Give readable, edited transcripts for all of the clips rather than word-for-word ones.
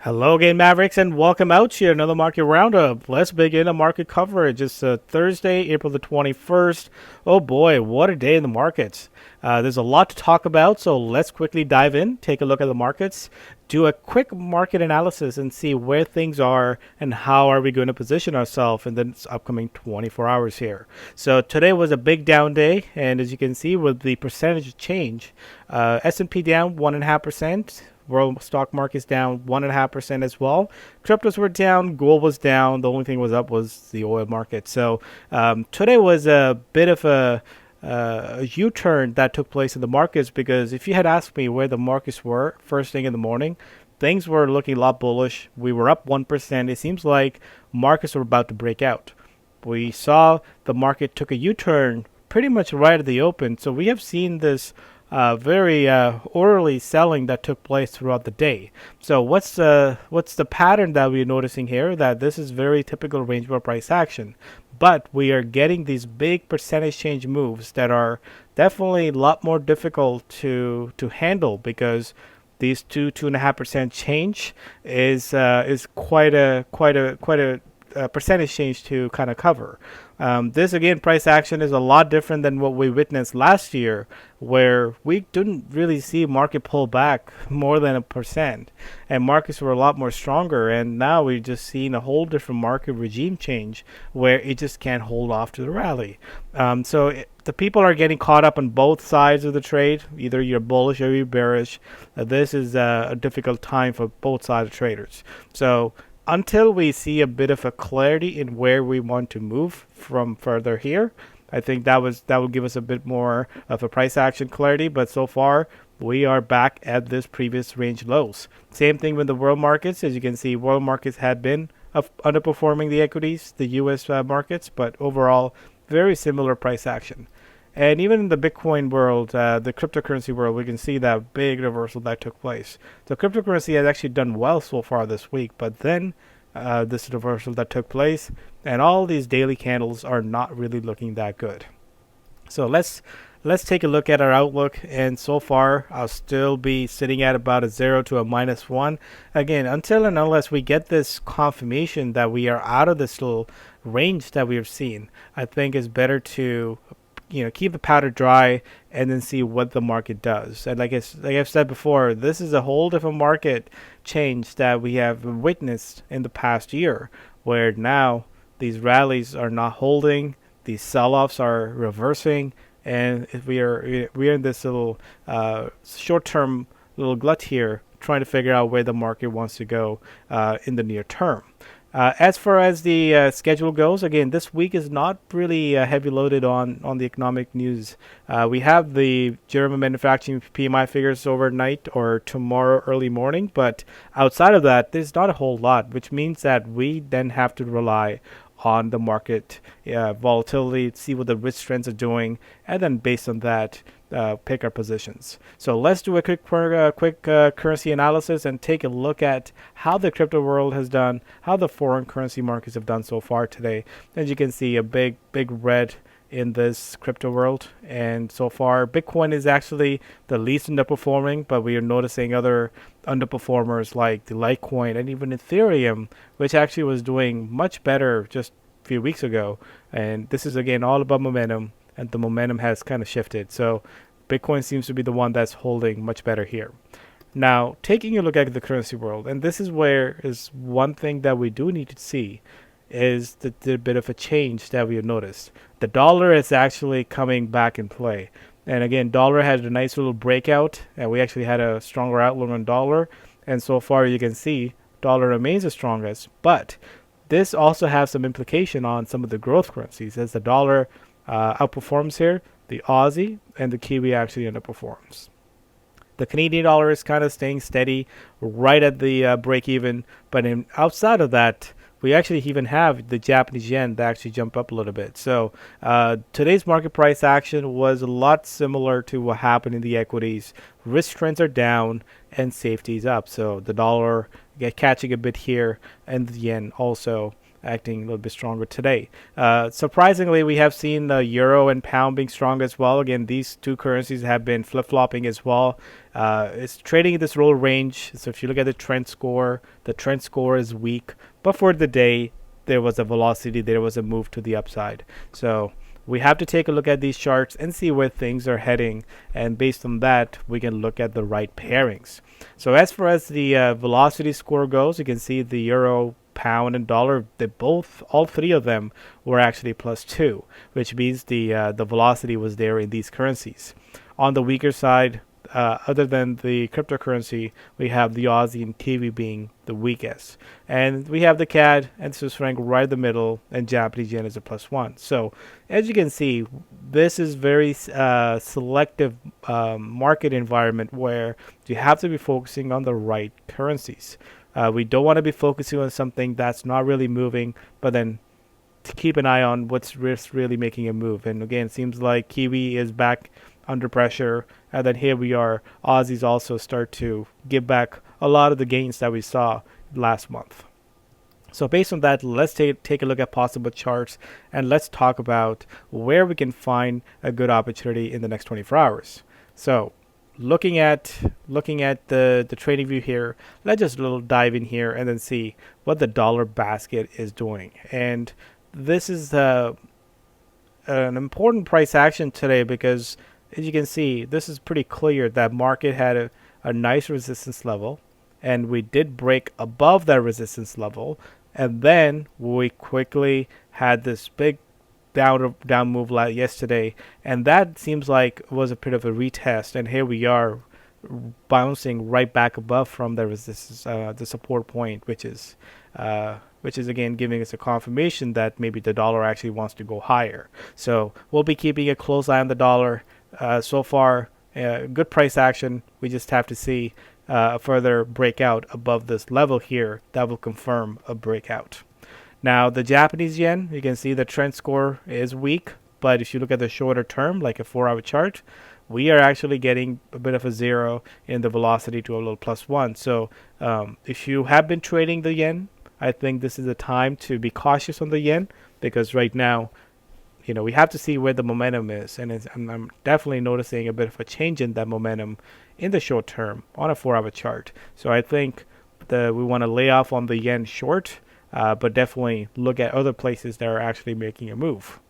Hello again, Mavericks, and welcome out to another market roundup. Let's begin a market coverage. It's Thursday, April the 21st. Oh boy, what a day in the markets. There's a lot to talk about, so let's quickly dive in, take a look at the markets, do a quick market analysis, and see where things are and how are we going to position ourselves in the upcoming 24 hours here. So today was a big down day, and as you can see with the percentage change, S&P down 1.5%. World stock market's down 1.5% as well. Cryptos were down, gold was down. The only thing was up was the oil market. So today was a bit of a U-turn that took place in the markets, because if you had asked me where the markets were first thing in the morning, things were looking a lot bullish. We were up 1%. It seems like markets were about to break out. We saw the market took a U-turn pretty much right at the open. So we have seen this very orderly selling that took place throughout the day. So what's the pattern that we're noticing here? That this is very typical range bound price action, but we are getting these big percentage change moves that are definitely a lot more difficult to handle, because these 2.5% change is quite a percentage change to kind of cover. This again, price action is a lot different than what we witnessed last year, where we didn't really see market pull back more than 1%, and markets were a lot more stronger. And now we're just seeing a whole different market regime change, where it just can't hold off to the rally. The people are getting caught up on both sides of the trade. Either you're bullish or you're bearish. This is a difficult time for both sides of traders. So until we see a bit of a clarity in where we want to move from further here, I think that will give us a bit more of a price action clarity. But so far, we are back at this previous range lows. Same thing with the world markets. As you can see, world markets had been underperforming the equities, the U.S. Markets, but overall, very similar price action. And even in the Bitcoin world, the cryptocurrency world, we can see that big reversal that took place. So cryptocurrency has actually done well so far this week, but then this reversal that took place, and all these daily candles are not really looking that good. So let's take a look at our outlook. And so far, I'll still be sitting at about a 0 to a -1. Again, until and unless we get this confirmation that we are out of this little range that we have seen, I think it's better to keep the powder dry and then see what the market does. And like I've said before, this is a whole different market change that we have witnessed in the past year, where now these rallies are not holding, these sell-offs are reversing, and if we're in this little short-term little glut here, trying to figure out where the market wants to go in the near term. As far as the schedule goes, again, this week is not really heavy loaded on the economic news. We have the German manufacturing PMI figures overnight or tomorrow early morning, but outside of that, there's not a whole lot, which means that we then have to rely on the market volatility, see what the risk trends are doing, and then based on that, pick our positions. So let's do a quick currency analysis and take a look at how the crypto world has done, how the foreign currency markets have done so far today. As you can see, a big red in this crypto world, and so far Bitcoin is actually the least underperforming, but we are noticing other underperformers like the Litecoin and even Ethereum, which actually was doing much better just a few weeks ago. And this is again all about momentum, and the momentum has kind of shifted. So Bitcoin seems to be the one that's holding much better here. Now, taking a look at the currency world, and this is where is one thing that we do need to see, is the bit of a change that we have noticed. The dollar is actually coming back in play. And again, dollar had a nice little breakout, and we actually had a stronger outlook on dollar. And so far, you can see dollar remains the strongest. But this also has some implication on some of the growth currencies. As the dollar outperforms here, the Aussie and the Kiwi actually underperforms. The Canadian dollar is kind of staying steady right at the break even. But outside of that, we actually even have the Japanese yen that actually jump up a little bit. So today's market price action was a lot similar to what happened in the equities. Risk trends are down and safety is up. So the dollar catching a bit here, and the yen also acting a little bit stronger today. Surprisingly, we have seen the euro and pound being strong as well. Again, these two currencies have been flip-flopping as well. It's trading in this roll range. So if you look at the trend score is weak. But for the day, there was a velocity, there was a move to the upside. So we have to take a look at these charts and see where things are heading. And based on that, we can look at the right pairings. So as far as the velocity score goes, you can see the euro, pound, and dollar, all three of them were actually +2, which means the velocity was there in these currencies. On the weaker side, other than the cryptocurrency, we have the Aussie and Kiwi being the weakest. And we have the CAD and Swiss franc right in the middle, and Japanese yen is a +1. So as you can see, this is very selective market environment where you have to be focusing on the right currencies. We don't want to be focusing on something that's not really moving, but then to keep an eye on what's really making a move. And again, it seems like Kiwi is back under pressure, and then here we are, Aussies also start to give back a lot of the gains that we saw last month. So based on that, let's take a look at possible charts, and let's talk about where we can find a good opportunity in the next 24 hours. So looking at the trading view here, let's just dive in here and then see what the dollar basket is doing. And this is an important price action today because, as you can see, this is pretty clear that market had a nice resistance level, and we did break above that resistance level, and then we quickly had this big down move yesterday, and that seems like was a bit of a retest, and here we are bouncing right back above from the resistance, the support point, which is again giving us a confirmation that maybe the dollar actually wants to go higher. So we'll be keeping a close eye on the dollar. So far, good price action. We just have to see a further breakout above this level here that will confirm a breakout. Now, the Japanese yen, you can see the trend score is weak, but if you look at the shorter term, like a 4-hour chart, we are actually getting a bit of a zero in the velocity to a little +1. So if you have been trading the yen, I think this is a time to be cautious on the yen, because right now, we have to see where the momentum is, and I'm definitely noticing a bit of a change in that momentum in the short term on a 4-hour chart. So I think we want to lay off on the yen short, but definitely look at other places that are actually making a move.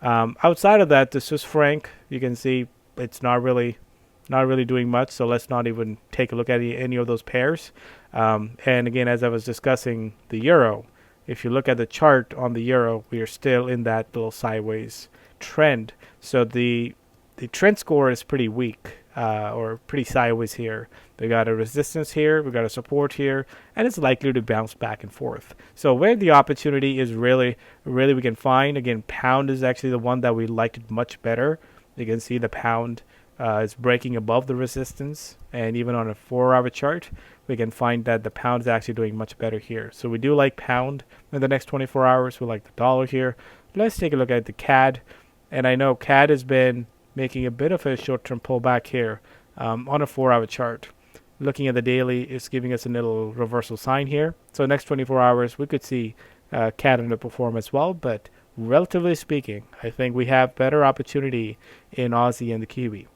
Outside of that, the Swiss franc, you can see it's not really doing much. So let's not even take a look at any of those pairs. And again, as I was discussing the euro, if you look at the chart on the euro, we are still in that little sideways trend. So the trend score is pretty weak, or pretty sideways here. We got a resistance here, we got a support here, and it's likely to bounce back and forth. So where the opportunity is really we can find, again, pound is actually the one that we liked it much better. You can see the pound is breaking above the resistance, and even on a 4-hour chart, we can find that the pound is actually doing much better here. So we do like pound in the next 24 hours. We like the dollar here. Let's take a look at the CAD. And I know CAD has been making a bit of a short-term pullback here on a 4-hour chart. Looking at the daily, it's giving us a little reversal sign here. So next 24 hours, we could see CAD underperform as well. But relatively speaking, I think we have better opportunity in Aussie and the Kiwi.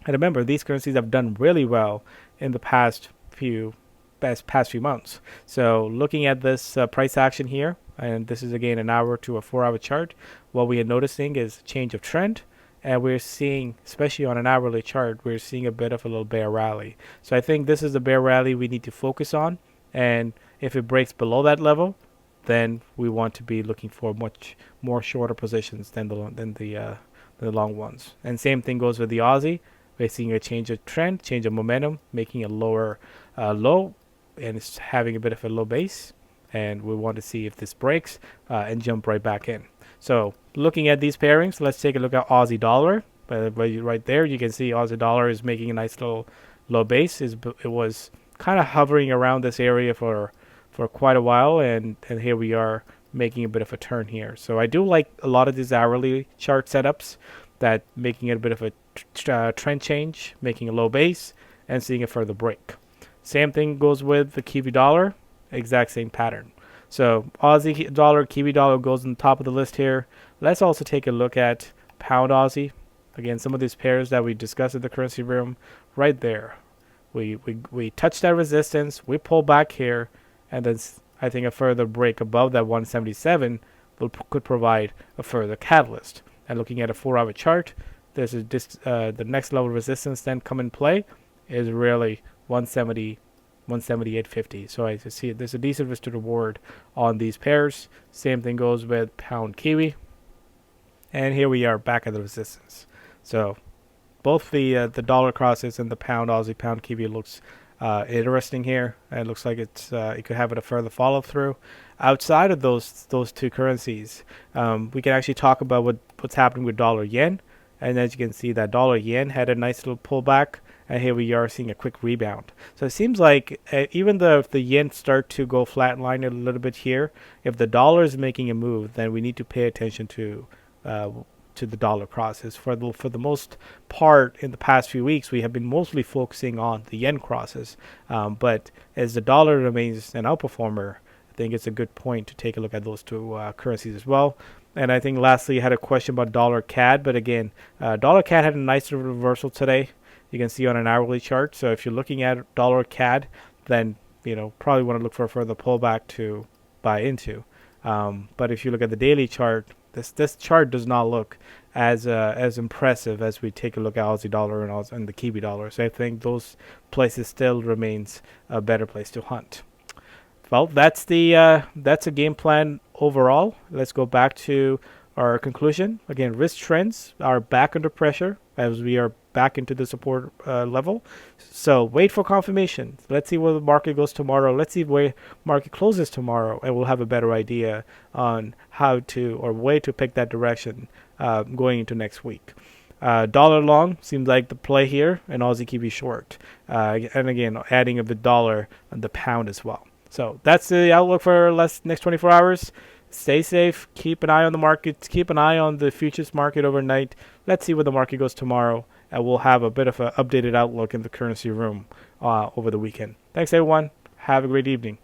And remember, these currencies have done really well in the past few months. So looking at this price action here, and this is again an hour to a 4-hour chart, what we are noticing is change of trend, and we're seeing, especially on an hourly chart, we're seeing a bit of a little bear rally. So I think this is the bear rally we need to focus on, and if it breaks below that level, then we want to be looking for much more shorter positions than the long ones. And same thing goes with the Aussie. We're seeing a change of trend, change of momentum, making a lower low, and it's having a bit of a low base. And we want to see if this breaks and jump right back in. So looking at these pairings, let's take a look at Aussie dollar. Right there, you can see Aussie dollar is making a nice little low base. It was kind of hovering around this area for quite a while, and here we are making a bit of a turn here. So I do like a lot of these hourly chart setups, that making it a bit of a trend change, making a low base, and seeing a further break. Same thing goes with the Kiwi dollar, exact same pattern. So Aussie dollar, Kiwi dollar goes on the top of the list here. Let's also take a look at pound Aussie. Again, some of these pairs that we discussed in the currency room, right there. We touch that resistance, we pull back here, and then I think a further break above that 177 could provide a further catalyst. And looking at a 4-hour chart, there's the next level of resistance then come in play is really 170, 178.50. So I see there's a decent risk to reward on these pairs. Same thing goes with pound Kiwi. And here we are back at the resistance. So both the dollar crosses and the pound Aussie, pound Kiwi looks interesting here. It looks like it could have a further follow through. Outside of those two currencies, we can actually talk about what's happening with dollar yen. And as you can see, that dollar yen had a nice little pullback, and here we are seeing a quick rebound. So it seems like even though if the yen start to go flatline a little bit here, if the dollar is making a move, then we need to pay attention to the dollar crosses. For the most part in the past few weeks, we have been mostly focusing on the yen crosses. But as the dollar remains an outperformer, I think it's a good point to take a look at those two currencies as well. And I think lastly, you had a question about dollar CAD, but again, dollar CAD had a nice reversal today. You can see on an hourly chart. So if you're looking at dollar CAD, then probably want to look for a further pullback to buy into. But if you look at the daily chart, this chart does not look as impressive as we take a look at Aussie dollar and the Kiwi dollar. So I think those places still remains a better place to hunt. Well, that's a game plan overall. Let's go back to our conclusion. Again, risk trends are back under pressure as we are back into the support level. So wait for confirmation. Let's see where the market goes tomorrow. Let's see where market closes tomorrow, and we'll have a better idea on how to or way to pick that direction going into next week. Dollar long seems like the play here, and Aussie Kiwi short. And again, adding of the dollar and the pound as well. So that's the outlook for next 24 hours. Stay safe. Keep an eye on the markets. Keep an eye on the futures market overnight. Let's see where the market goes tomorrow. And we'll have a bit of an updated outlook in the currency room over the weekend. Thanks, everyone. Have a great evening.